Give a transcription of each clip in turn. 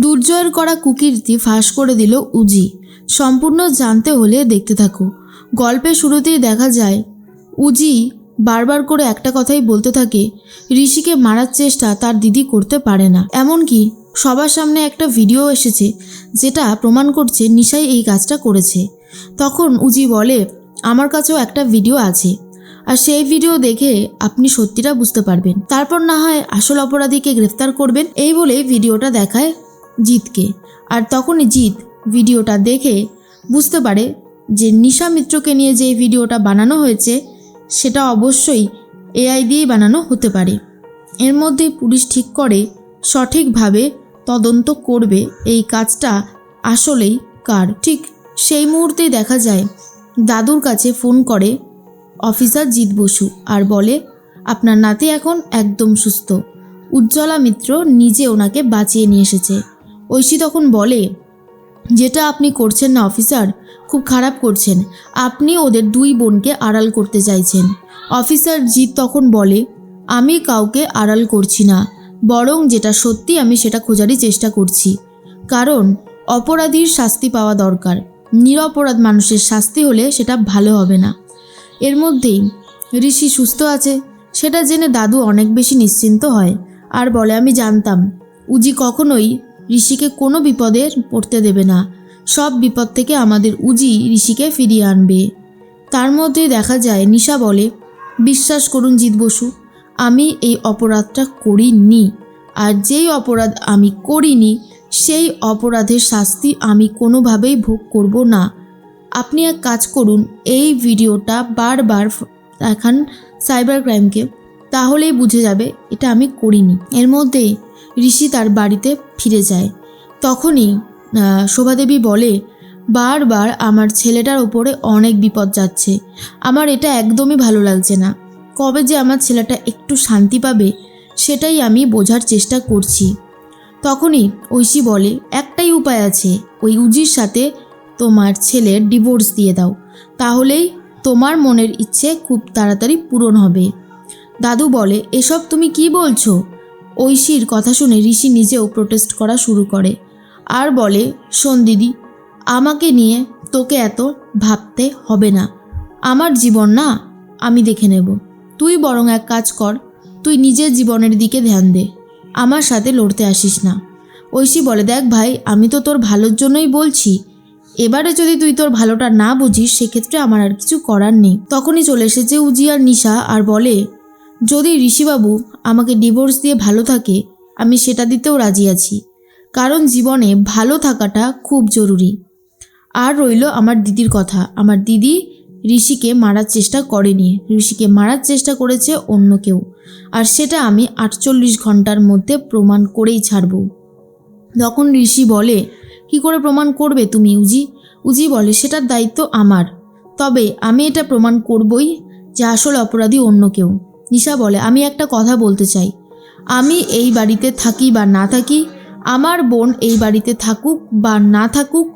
দুর্জয়ের করা কুকীর্তি ফাঁস করে দিল উজি। সম্পূর্ণ জানতে হলে দেখতে থাকো। গল্পের শুরুতেই দেখা যায় উজি বারবার করে একটা কথাই বলতে থাকে, ঋষিকে মারার চেষ্টা তার দিদি করতে পারে না। এমনকি সবার সামনে একটা ভিডিও এসেছে যেটা প্রমাণ করছে নিশাই এই কাজটা করেছে। তখন উজি বলে, আমার কাছেও একটা ভিডিও আছে, আর সেই ভিডিও দেখে আপনি সত্যিটা বুঝতে পারবেন, তারপর না হয় আসল অপরাধীকে গ্রেফতার করবেন। এই বলে ভিডিওটা দেখায় জিতকে। আর তখনই জিত ভিডিওটা দেখে বুঝতে পারে যে নিশা মিত্রকে নিয়ে যে ভিডিওটা বানানো হয়েছে সেটা অবশ্যই এআই দিয়েই বানানো হতে পারে। এর মধ্যে পুলিশ ঠিক করে সঠিকভাবে তদন্ত করবে এই কাজটা আসলেই কার। ঠিক সেই মুহূর্তেই দেখা যায় দাদুর কাছে ফোন করে অফিসার জিৎ বসু আর বলে, আপনার নাতি এখন একদম সুস্থ। উজ্জ্বলা মিত্র নিজে ওনাকে বাঁচিয়ে নিয়ে এসেছে। ঐশী তখন বলে, যেটা আপনি করছেন না অফিসার, খুব খারাপ করছেন। আপনি ওদের দুই বোনকে আড়াল করতে চাইছেন। অফিসার জিৎ তখন বলে, আমি কাউকে আড়াল করছি না, বরং যেটা সত্যি আমি সেটা খোঁজারই চেষ্টা করছি। কারণ অপরাধীর শাস্তি পাওয়া দরকার, নিরপরাধ মানুষের শাস্তি হলে সেটা ভালো হবে না। এর মধ্যেই ঋষি সুস্থ আছে সেটা জেনে দাদু অনেক বেশি নিশ্চিন্ত হয় আর বলে, আমি জানতাম উজি কখনোই ঋষিকে কোনো বিপদে পড়তে দেবে না। সব বিপদ থেকে আমাদের উজি ঋষিকে ফিরিয়ে আনবে। তার মধ্যে দেখা যায় নিশা বলে, বিশ্বাস করুন জিৎ বসু, আমি এই অপরাধটা করিনি, আর যেই অপরাধ আমি করিনি সেই অপরাধের শাস্তি আমি কোনোভাবেই ভোগ করব না। আপনি এক কাজ করুন, এই ভিডিওটা বারবার দেখান সাইবার ক্রাইমকে, তাহলেই বুঝে যাবে এটা আমি করিনি। এর মধ্যেই ঋষি তার বাড়িতে ফিরে যায়। তখনই শোভাদেবী বলে, বারবার আমার ছেলেটার ওপরে অনেক বিপদ যাচ্ছে, আমার এটা একদমই ভালো লাগছে না। কবে যে আমার ছেলেটা একটু শান্তি পাবে সেটাই আমি বোঝার চেষ্টা করছি। তখনই ঐশী বলে, একটাই উপায় আছে, ওই উজির সাথে তোমার ছেলের ডিভোর্স দিয়ে দাও, তাহলেই তোমার মনের ইচ্ছে খুব তাড়াতাড়ি পূরণ হবে। দাদু বলে, এসব তুমি কি বলছো? ঐশীর কথা শুনে ঋষি নিজেও প্রোটেস্ট করা শুরু করে আর বলে, শোন দিদি, আমাকে নিয়ে তোকে এত ভাবতে হবে না, আমার জীবন না আমি দেখে নেব। তুই বরং এক কাজ কর, তুই নিজের জীবনের দিকে ধ্যান দে, আমার সাথে লড়তে আসিস না। ঐশী বলে, দেখ ভাই, আমি তো তোর ভালোর জন্যই বলছি, এবারে যদি তুই তোর ভালোটা না বুঝিস সেক্ষেত্রে আমার আর কিছু করার নেই। তখনই চলে এসেছে উজি আর নিশা আর বলে, যদি ঋষিবাবু আমাকে ডিভোর্স দিয়ে ভালো থাকে আমি সেটা দিতেও রাজি আছি, কারণ জীবনে ভালো থাকাটা খুব জরুরি। আর রইল আমার দিদির কথা, আমার দিদি ঋষিকে মারার চেষ্টা করেনি, ঋষিকে মারার চেষ্টা করেছে অন্য কেউ, আর সেটা আমি 48 ঘন্টার মধ্যে প্রমাণ করেই ছাড়ব। তখন ঋষি বলে, কি করে প্রমাণ করবে তুমি উজি? উজি বলে, সেটার দায়িত্ব আমার, তবে আমি এটা প্রমাণ করবই যে আসল অপরাধী অন্য কেউ। নিশা বলে, আমি একটা কথা বলতে চাই, আমি এই বাড়িতে থাকি বা না থাকি, আমার বোন এই বাড়িতে থাকুক বা না থাকুক,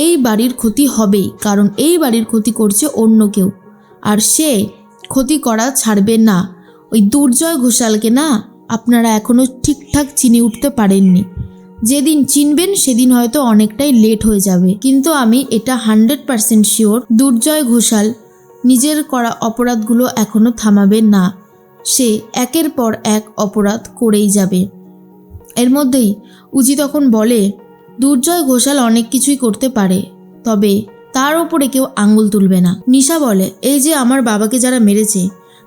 এই বাড়ির ক্ষতি হবেই, কারণ এই বাড়ির ক্ষতি করছে অন্য কেউ, আর সে ক্ষতি করা ছাড়বে না। ওই দুর্জয় ঘোষালকে না আপনারা এখনও ঠিকঠাক চিনে উঠতে পারেননি, যেদিন চিনবেন সেদিন হয়তো অনেকটাই লেট হয়ে যাবে, কিন্তু আমি এটা 100% শিওর, দুর্জয় ঘোষাল নিজের করা অপরাধগুলো এখনও থামাবে না, সে একের পর এক অপরাধ করেই যাবে। এর মধ্যেই উজি তখন বলে, দুর্জয় ঘোষাল অনেক কিছুই করতে পারে, তবে তার ওপরে কেউ আঙ্গুল তুলবে না। নিশা বলে, এই যে আমার বাবাকে যারা মেরেছে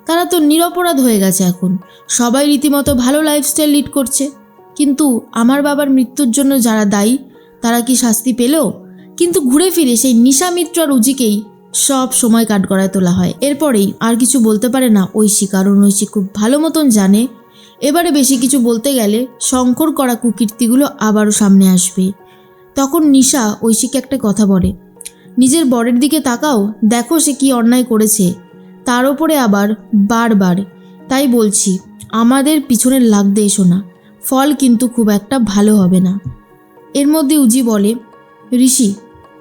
তারা তো নিরপরাধ হয়ে গেছে, এখন সবাই রীতিমতো ভালো লাইফস্টাইল লিড করছে, কিন্তু আমার বাবার মৃত্যুর জন্য যারা দায়ী তারা কি শাস্তি পেল? কিন্তু ঘুরে ফিরে সেই নিশা মিত্র আর উজিকেই সব সময় কাঠগড়ায় তোলা হয়। এরপরেই আর কিছু বলতে পারে না ঐশী, কারণ ঐশী খুব ভালো মতন জানে এবারে বেশি কিছু বলতে গেলে শঙ্কর করা কুকীর্তিগুলো আবারও সামনে আসবে। তখন নিশা ঐশীকে একটা কথা বলে, নিজের বরের দিকে তাকাও, দেখো সে কি অন্যায় করেছে, তার ওপরে আবার বারবার, তাই বলছি আমাদের পিছনে লাগতে এসো না, ফল কিন্তু খুব একটা ভালো হবে না। এর মধ্যে উজি বলে, ঋষি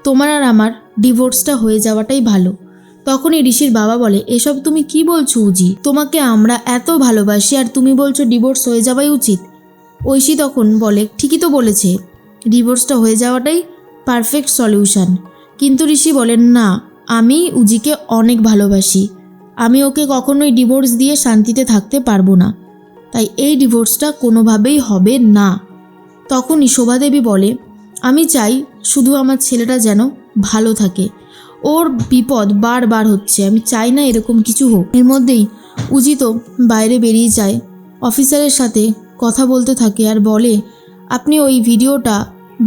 তোমার আর আমার ডিভোর্সটা হয়ে যাওয়াটাই ভালো। তখনই ঋষির বাবা বলে, এসব তুমি কি বলছো উজি, তোমাকে আমরা এত ভালোবাসি আর তুমি বলছো ডিভোর্স হয়ে যাওয়াই উচিত। ঐশী তখন বলে, ঠিকই তো বলেছে, ডিভোর্সটা হয়ে যাওয়াটাই পারফেক্ট সলিউশন। কিন্তু ঋষি বলেন না, আমি উজিকে অনেক ভালোবাসি, আমি ওকে কখনোই ডিভোর্স দিয়ে শান্তিতে থাকতে পারবো না, তাই এই ডিভোর্সটা কোনোভাবেই হবে না। তখনই শোভাদেবী বলে, আমি চাই শুধু আমার ছেলেটা যেন ভালো থাকে, ওর বিপদ বারবার হচ্ছে, আমি চাই না এরকম কিছু হোক। এর মধ্যেই উজি তো বাইরে বেরিয়ে যায়, অফিসারের সাথে কথা বলতে থাকে আর বলে, আপনি ওই ভিডিওটা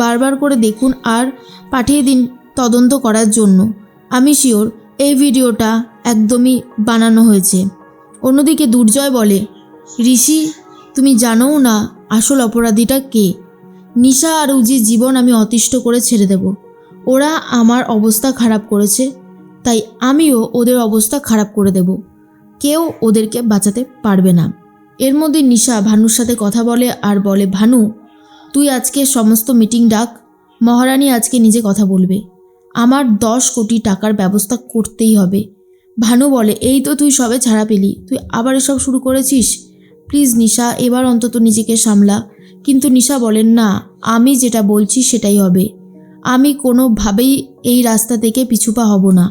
বারবার করে দেখুন আর পাঠিয়ে দিন তদন্ত করার জন্য, আমি শিওর এই ভিডিওটা একদমই বানানো হয়েছে। অন্যদিকে দুর্জয় বলে, ঋষি তুমি জানোও না আসল অপরাধীটা কে। নিশা আর উজির জীবন আমি অতিষ্ঠ করে ছেড়ে দেব, ওরা আমার অবস্থা খারাপ করেছে, তাই আমিও ওদের অবস্থা খারাপ করে দেব, কেউ ওদেরকে বাঁচাতে পারবে না। এর মধ্যে নিশা ভানুর সাথে কথা বলে আর বলে, ভানু তুই আজকে সমস্ত মিটিং ডাক, মহারানী আজকে নিজে কথা বলবে, আমার 10 কোটি টাকার ব্যবস্থা করতেই হবে। ভানু বলে, এই তো তুই সবে ছাড়া পেলি, তুই আবার এসব শুরু করেছিস, প্লিজ নিশা এবার অন্তত নিজেকে সামলা। কিন্তু নিশা বলেন, না আমি যেটা বলছি সেটাই হবে, আমি কোনোভাবেই এই রাস্তা থেকে পিছুপা হব না,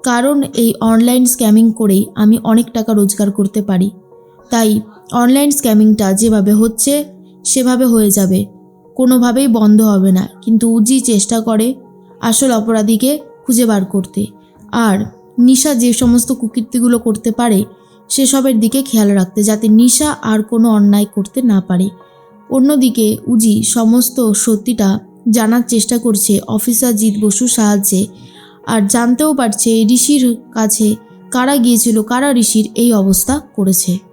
কারণ এই অনলাইন স্ক্যামিং করেই আমি অনেক টাকা রোজগার করতে পারি, তাই অনলাইন স্ক্যামিংটা যেভাবে হচ্ছে সেভাবে হয়ে যাবে, কোনোভাবেই বন্ধ হবে না। কিন্তু উজি চেষ্টা করে আসল অপরাধীকে খুঁজে বার করতে, আর নিশা যে সমস্ত কুকীর্তিগুলো করতে পারে সেসবের দিকে খেয়াল রাখতে, যাতে নিশা আর কোনো অন্যায় করতে না পারে। অন্যদিকে উজি সমস্ত সত্যিটা জানার চেষ্টা করছে অফিসার জিৎ বসুর সাহায্যে, আর জানতেও পারছে ঋষির কাছে কারা গিয়েছিল, কারা ঋষির এই অবস্থা করেছে।